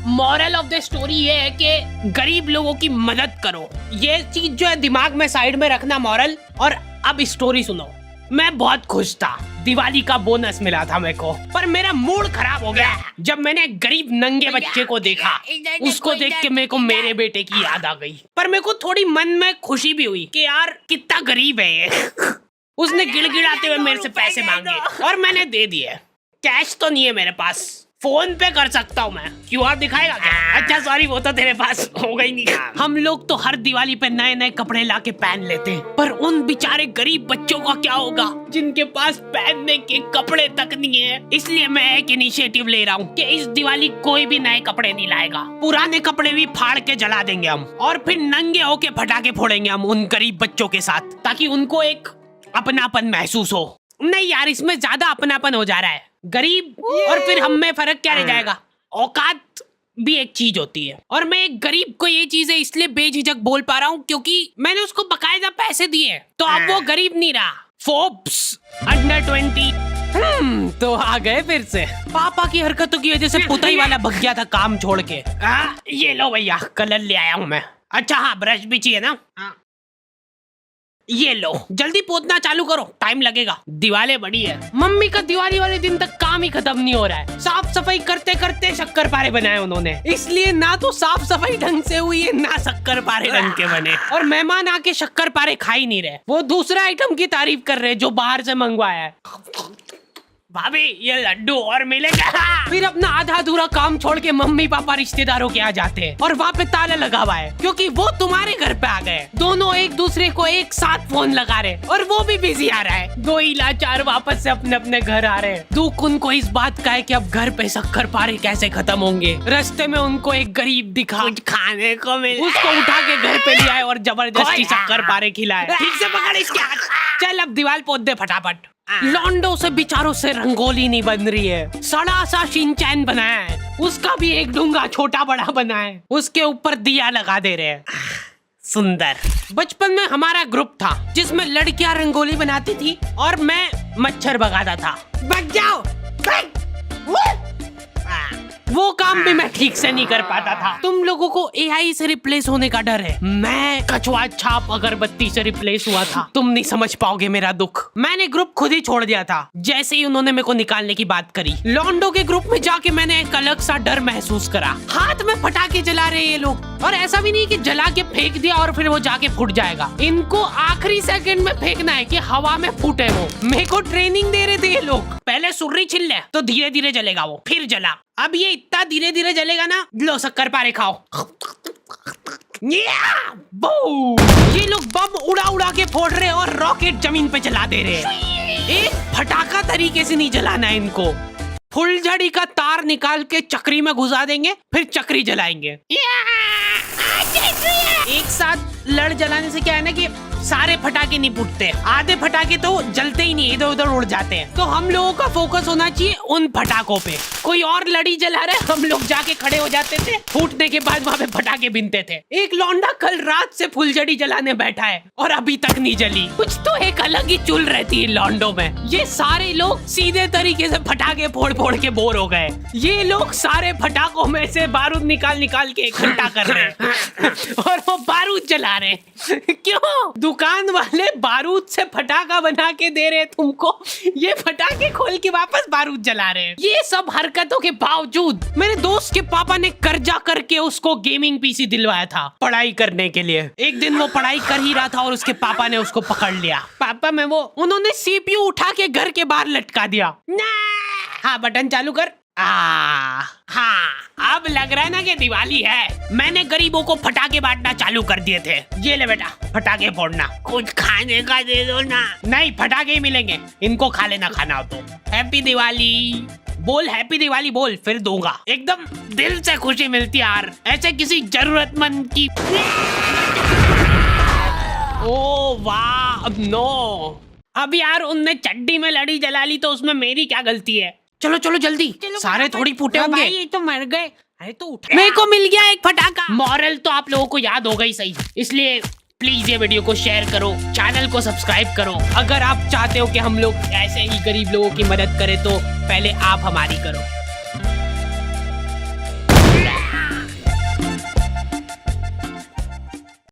Moral of the story ये है कि गरीब लोगों की मदद करो। ये चीज जो है दिमाग में साइड में रखना मॉरल। और अब स्टोरी सुनो। मैं बहुत खुश था, दिवाली का बोनस मिला था मेरे को, पर मेरा मूड खराब हो गया जब मैंने गरीब नंगे बच्चे को देखा। उसको देख के मेरे को मेरे बेटे की याद आ गई, पर मेरे को थोड़ी मन में खुशी भी हुई कि यार कितना गरीब है ये। उसने गिड़गिड़ाते हुए मेरे से पैसे मांगे और मैंने दे दिए। कैश तो नहीं है मेरे पास, फोन पे कर सकता हूँ मैं। क्यूआर दिखाएगा क्या? अच्छा सॉरी, वो तो तेरे पास होगा ही नहीं। हम लोग तो हर दिवाली पे नए नए कपड़े लाके पहन लेते हैं, पर उन बेचारे गरीब बच्चों का क्या होगा जिनके पास पहनने के कपड़े तक नहीं है। इसलिए मैं एक इनिशिएटिव ले रहा हूँ कि इस दिवाली कोई भी नए कपड़े नहीं लाएगा। पुराने कपड़े भी फाड़ के जला देंगे हम, और फिर नंगे होके पटाखे फोड़ेंगे हम उन गरीब बच्चों के साथ, ताकि उनको एक अपनापन महसूस हो। नहीं यार, इसमें ज्यादा अपनापन हो जा रहा है। गरीब और फिर हम में फर्क क्या रह जाएगा? औकात भी एक चीज होती है, और मैं एक गरीब को ये चीजें इसलिए बेझिझक बोल पा रहा हूँ क्योंकि मैंने उसको बकायदा पैसे दिए, तो अब वो गरीब नहीं रहा। फोर्ब्स अंडर 20 तो आ गए फिर से। पापा की हरकतों की वजह से पुताई वाला भग गया था काम छोड़ के। ये लो भैया, कलर ले आया हूँ मैं। अच्छा हाँ, ब्रश भी चाहिए ना? ये लो, जल्दी पोतना चालू करो, टाइम लगेगा। दिवाली बड़ी है। मम्मी का दिवाली वाले दिन तक काम ही खत्म नहीं हो रहा है। साफ सफाई करते करते शक्कर पारे बनाए उन्होंने, इसलिए ना तो साफ सफाई ढंग से हुई है ना शक्कर पारे ढंग के बने। और मेहमान आके शक्कर पारे खा ही नहीं रहे, वो दूसरा आइटम की तारीफ कर रहे जो बाहर से मंगवाया है। भाभी ये लड्डू और मिलेगा। फिर अपना आधा अधूरा काम छोड़ के मम्मी पापा रिश्तेदारों के आ जाते हैं, और वहाँ पे ताला लगा हुआ है क्योंकि वो तुम्हारे घर पे आ गए। दोनों एक दूसरे को एक साथ फोन लगा रहे, और वो भी बिजी आ रहा है। दो ही लाचार वापस से अपने अपने घर आ रहे हैं। दुख उनको इस बात का है कि अब घर पे शक्कर पारे कैसे खत्म होंगे। रास्ते में उनको एक गरीब दिखा, कुछ खाने को मिला, उसको उठा के घर पे ले आए और जबरदस्ती शक्कर पारे खिलाए। ठीक से पकड़ इसके हाथ। चल अब दीवार पोत दे फटाफट। लॉन्डो से बेचारों से रंगोली नहीं बन रही है, सड़ा सा शिनचैन बनाया है, उसका भी एक डूंगा छोटा बड़ा बना है, उसके ऊपर दिया लगा दे रहे हैं। सुंदर। बचपन में हमारा ग्रुप था जिसमें लड़कियां रंगोली बनाती थी और मैं मच्छर भगाता था। भाग जाओ। वो काम भी मैं ठीक से नहीं कर पाता था। तुम लोगों को एआई से रिप्लेस होने का डर है, मैं कछुआ छाप अगरबत्ती से रिप्लेस हुआ था। तुम नहीं समझ पाओगे मेरा दुख। मैंने ग्रुप खुद ही छोड़ दिया था जैसे ही उन्होंने मेरे को निकालने की बात करी। लॉन्डो के ग्रुप में जाके मैंने एक अलग सा डर महसूस करा। हाथ में पटाखे जला रहे ये लोग, और ऐसा भी नहीं कि जला के फेंक दिया और फिर वो जाके फूट जाएगा। इनको आखिरी सेकंड में फेंकना है कि हवा में फूटे वो। मेरे को ट्रेनिंग दे रहे थे ये लोग। पहले सुर्री छिल ले तो धीरे धीरे जलेगा वो, फिर जला। अब ये इतना धीरे धीरे जलेगा ना, लो शक्कर पारे खाओ। ये लोग बम उड़ा उड़ा के फोड़ रहे और रॉकेट जमीन पे चला दे रहे हैं। एक फटाका तरीके से नहीं जलाना है इनको। फुलझड़ी का तार निकाल के चक्री में घुसा देंगे, फिर चक्री जलाएंगे। एक साथ लड़ जलाने से क्या है ना कि सारे फटाके नहीं फूटते, आधे फटाके तो जलते ही नहीं, इधर उधर उड़ जाते हैं। तो हम लोगों का फोकस होना चाहिए उन फटाकों पे। कोई और लड़ी जला रहा है, हम लोग जाके खड़े हो जाते थे, फूटने के बाद वहाँ पे फटाके बिनते थे। एक लौंडा कल रात से फुलझड़ी जलाने बैठा है और अभी तक नहीं जली। कुछ तो एक अलग ही चुल रहती है लौंडों में। ये सारे लोग सीधे तरीके से फटाके फोड़ फोड़ के बोर हो गए। ये लोग सारे फटाकों में से बारूद निकाल निकाल के इकट्ठा कर रहे हैं और वो बारूद जला रहे हैं। क्यों? दुकान वाले बारूद से फटाका बना के दे रहे तुमको, ये फटाके खोल के वापस बारूद जला रहे हैं। ये सब हरकतों के बावजूद मेरे दोस्त के पापा ने कर्जा करके उसको गेमिंग पीसी दिलवाया था पढ़ाई करने के लिए। एक दिन वो पढ़ाई कर ही रहा था और उसके पापा ने उसको पकड़ लिया। पापा में वो उन्होंने सीपीयू उठा के घर के बाहर लटका दिया। हाँ बटन चालू कर। हाँ अब लग रहा है ना कि दिवाली है। मैंने गरीबों को फटाके बांटना चालू कर दिए थे। ये ले बेटा फटाके फोड़ना, कुछ खाने का दे दो ना। नहीं फटाके ही मिलेंगे, इनको खा लेना खाना हो तो। हैप्पी दिवाली बोल, हैप्पी दिवाली बोल, फिर दूंगा। एकदम दिल से खुशी मिलती है यार, ऐसे किसी जरूरतमंद की। ओ वाह नो, अब यार उनने चड्डी में लड़ी जला ली तो उसमें मेरी क्या गलती है। चलो चलो जल्दी, सारे थोड़ी फूटे होंगे। ये तो मर गए। अरे तो उठ, मेरे को मिल गया एक फटाका। मॉरल तो आप लोगों को याद होगा ही सही, इसलिए प्लीज ये वीडियो को शेयर करो, चैनल को सब्सक्राइब करो। अगर आप चाहते हो कि हम लोग ऐसे ही गरीब लोगों की मदद करें तो पहले आप हमारी करो।